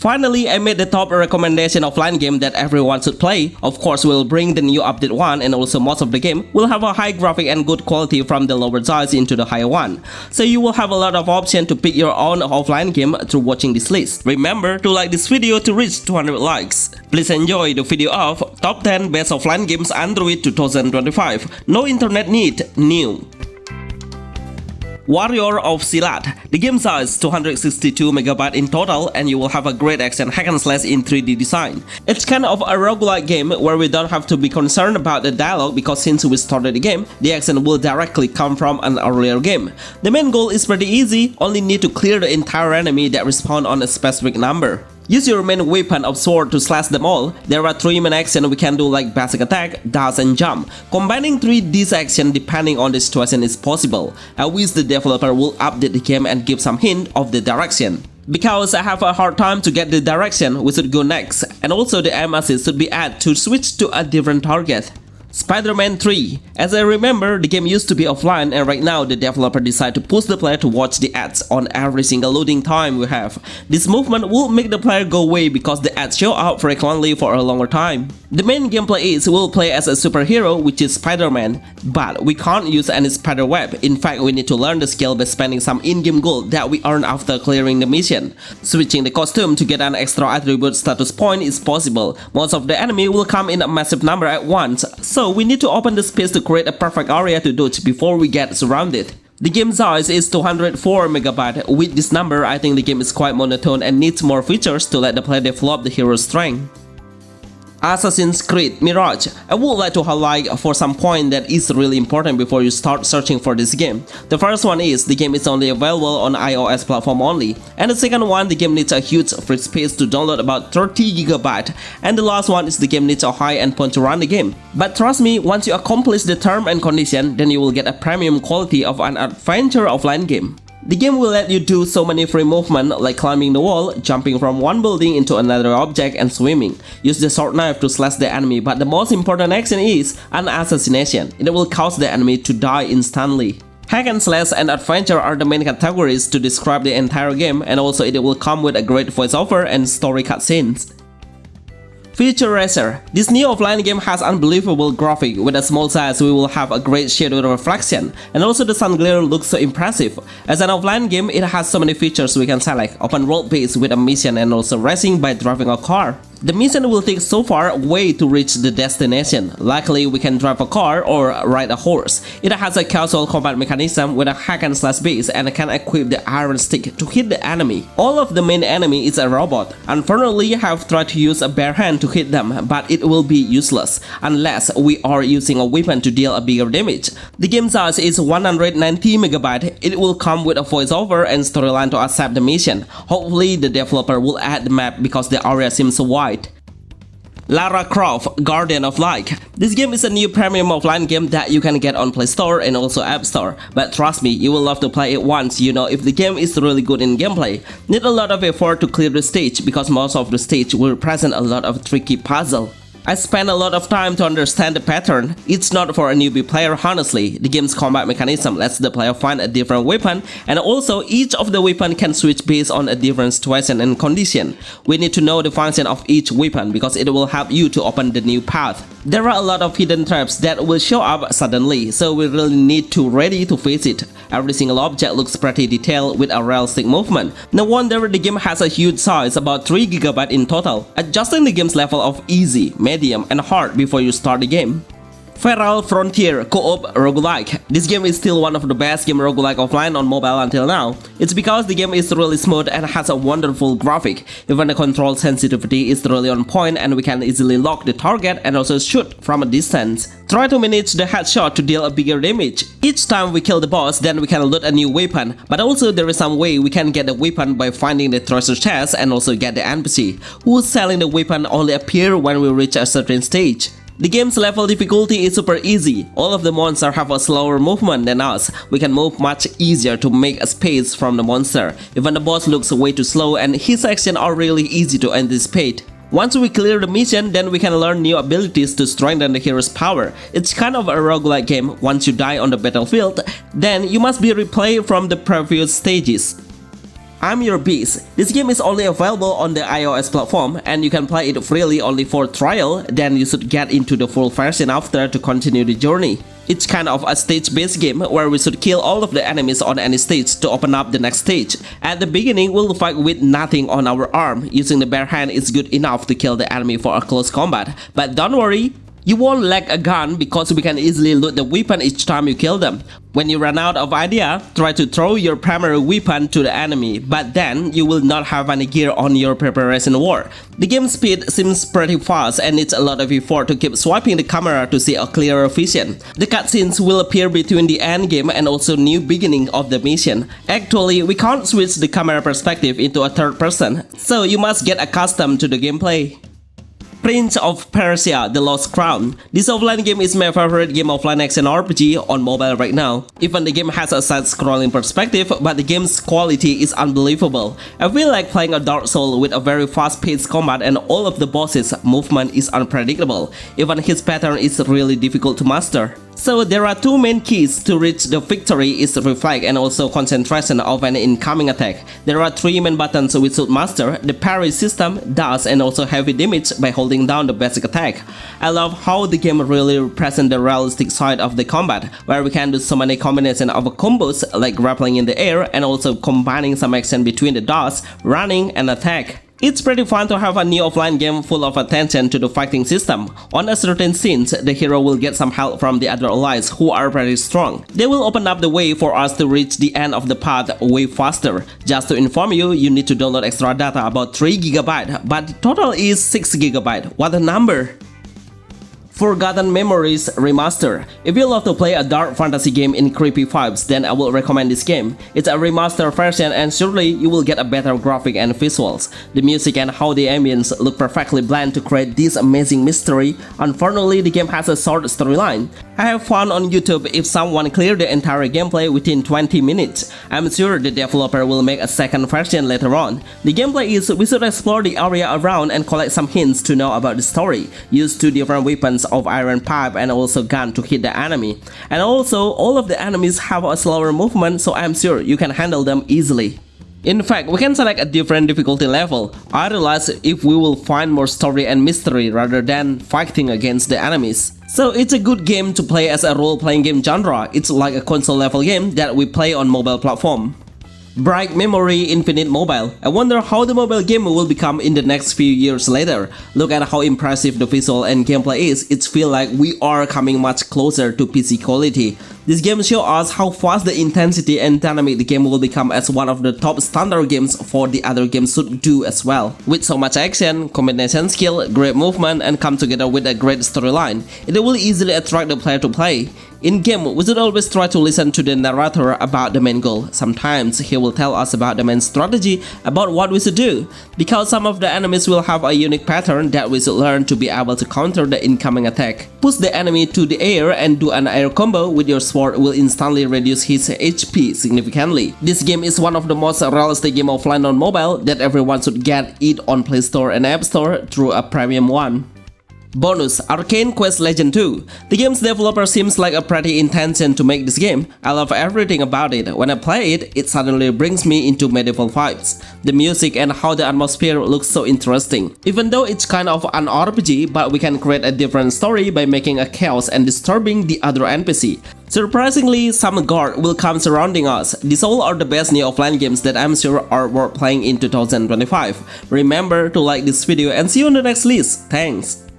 Finally, I made the top recommendation offline game that everyone should play. Of course, we'll bring the new update one, and also most of the game will have a high graphic and good quality from the lower size into the higher one. So you will have a lot of options to pick your own offline game through watching this list. Remember to like this video to reach 200 likes. Please enjoy the video of Top 10 Best Offline Games Android 2025. No internet need, new. Warrior of Silat. The game size 262 MB in total, and you will have a great action hack and slash in 3D design. It's kind of a roguelike game where we don't have to be concerned about the dialogue because since we started the game, the action will directly come from an earlier game. The main goal is pretty easy, only need to clear the entire enemy that respawn on a specific number. Use your main weapon of sword to slash them all. There are 3 main actions we can do like basic attack, dash and jump. Combining 3 these actions depending on the situation is possible. I wish the developer will update the game and give some hint of the direction. Because I have a hard time to get the direction we should go next, and also the aim assist should be added to switch to a different target. Spider-Man 3. As I remember, the game used to be offline, and right now the developer decided to push the player to watch the ads on every single loading time we have. This movement will make the player go away because the ads show up frequently for a longer time. The main gameplay is we'll play as a superhero, which is Spider-Man, but we can't use any spider web. In fact, we need to learn the skill by spending some in-game gold that we earn after clearing the mission. Switching the costume to get an extra attribute status point is possible. Most of the enemy will come in a massive number at once, so we need to open the space to create a perfect area to dodge before we get surrounded. The game size is 204 MB. With this number, I think the game is quite monotone and needs more features to let the player develop the hero's strength. Assassin's Creed Mirage. I would like to highlight for some point that is really important before you start searching for this game. The first one is the game is only available on iOS platform only, and the second one, the game needs a huge free space to download about 30 GB, and the last one is the game needs a high endpoint to run the game. But trust me, once you accomplish the term and condition, then you will get a premium quality of an adventure offline game. The game will let you do so many free movements like climbing the wall, jumping from one building into another object, and swimming. Use the sword knife to slash the enemy, but the most important action is an assassination. It will cause the enemy to die instantly. Hack and slash and adventure are the main categories to describe the entire game, and also it will come with a great voiceover and story cutscenes. Future Racer. This new offline game has unbelievable graphic. With a small size, we will have a great shadow reflection, and also the sun glare looks so impressive. As an offline game, it has so many features we can select. Open world base with a mission and also racing by driving a car. The mission will take so far away to reach the destination. Luckily, we can drive a car or ride a horse. It has a casual combat mechanism with a hack and slash base and can equip the iron stick to hit the enemy. All of the main enemy is a robot. Unfortunately, I have tried to use a bare hand to hit them, but it will be useless unless we are using a weapon to deal a bigger damage. The game size is 190 MB. It will come with a voiceover and storyline to accept the mission. Hopefully, the developer will add the map because the area seems so wide. Lara Guardian of Light. This game is a new premium offline game that you can get on Play Store and also App Store. But trust me, you will love to play it once you know if the game is really good in gameplay. Need a lot of effort to clear the stage because most of the stage will present a lot of tricky puzzle. I spent a lot of time to understand the pattern. It's not for a newbie player honestly. The game's combat mechanism lets the player find a different weapon, and also each of the weapon can switch based on a different situation and condition. We need to know the function of each weapon because it will help you to open the new path. There are a lot of hidden traps that will show up suddenly, so we really need to ready to face it. Every single object looks pretty detailed with a realistic movement. No wonder the game has a huge size, about 3 GB in total. Adjusting the game's level of easy, medium, and hard before you start the game. Feral Frontier Co-op Roguelike. This game is still one of the best game roguelike offline on mobile until now. It's because the game is really smooth and has a wonderful graphic. Even the control sensitivity is really on point and we can easily lock the target and also shoot from a distance. Try to manage the headshot to deal a bigger damage. Each time we kill the boss, then we can loot a new weapon, but also there is some way we can get the weapon by finding the treasure chest and also get the NPC, who's selling the weapon only appear when we reach a certain stage. The game's level difficulty is super easy. All of the monsters have a slower movement than us. We can move much easier to make a space from the monster. Even the boss looks way too slow and his actions are really easy to anticipate. Once we clear the mission, then we can learn new abilities to strengthen the hero's power. It's kind of a roguelike game. Once you die on the battlefield, then you must be replayed from the previous stages. I'm Your Beast. This game is only available on the iOS platform and you can play it freely only for trial, then you should get into the full version after to continue the journey. It's kind of a stage-based game where we should kill all of the enemies on any stage to open up the next stage. At the beginning, we'll fight with nothing on our arm. Using the bare hand is good enough to kill the enemy for a close combat. But don't worry, you won't lack a gun because we can easily loot the weapon each time you kill them. When you run out of idea, try to throw your primary weapon to the enemy, but then you will not have any gear on your preparation war. The game speed seems pretty fast and needs a lot of effort to keep swiping the camera to see a clearer vision. The cutscenes will appear between the end game and also new beginning of the mission. Actually, we can't switch the camera perspective into a third person, so you must get accustomed to the gameplay. Prince of Parisia: The Lost Crown. This offline game is my favorite game offline action RPG on mobile right now. Even the game has a side-scrolling perspective, but the game's quality is unbelievable. I feel like playing a Dark Souls with a very fast-paced combat and all of the bosses' movement is unpredictable. Even his pattern is really difficult to master. So there are two main keys to reach the victory is reflect and also concentration of an incoming attack. There are three main buttons we should master: the parry system, dash, and also heavy damage by holding down the basic attack. I love how the game really represents the realistic side of the combat, where we can do so many combinations of combos like grappling in the air and also combining some action between the dash, running, and attack. It's pretty fun to have a new offline game full of attention to the fighting system. On a certain scenes, the hero will get some help from the other allies who are very strong. They will open up the way for us to reach the end of the path way faster. Just to inform you, you need to download extra data about 3 GB, but the total is 6 GB. What a number! Forgotten Memories Remaster. If you love to play a dark fantasy game in creepy vibes, then I will recommend this game. It's a remaster version and surely you will get a better graphic and visuals. The music and how the ambience look perfectly blend to create this amazing mystery. Unfortunately, the game has a short storyline. I have found on YouTube if someone cleared the entire gameplay within 20 minutes. I'm sure the developer will make a second version later on. The gameplay is we should explore the area around and collect some hints to know about the story. Use 2 different weapons of iron pipe and also gun to hit the enemy. And also, all of the enemies have a slower movement, so I'm sure you can handle them easily. In fact, we can select a different difficulty level. I realize if we will find more story and mystery rather than fighting against the enemies. So it's a good game to play as a role-playing game genre. It's like a console level game that we play on mobile platform. Bright Memory Infinite Mobile. I wonder how the mobile game will become in the next few years later. Look at how impressive the visual and gameplay is. It feels like we are coming much closer to PC quality. This game shows us how fast the intensity and dynamic the game will become as one of the top standard games for the other games should do as well. With so much action, combination skill, great movement, and come together with a great storyline, it will easily attract the player to play. In game, we should always try to listen to the narrator about the main goal. Sometimes he will tell us about the main strategy, about what we should do, because some of the enemies will have a unique pattern that we should learn to be able to counter the incoming attack. Push the enemy to the air and do an air combo with your sword will instantly reduce his HP significantly. This game is one of the most realistic game offline on mobile that everyone should get it on Play Store and App Store through a premium one. Bonus: Arcane Quest Legend 2. The game's developer seems like a pretty intention to make this game. I love everything about it. When I play it, it suddenly brings me into medieval vibes. The music and how the atmosphere looks so interesting. Even though it's kind of an RPG, but we can create a different story by making a chaos and disturbing the other NPC. Surprisingly, some guard will come surrounding us. These all are the best new offline games that I'm sure are worth playing in 2025. Remember to like this video and see you on the next list. Thanks!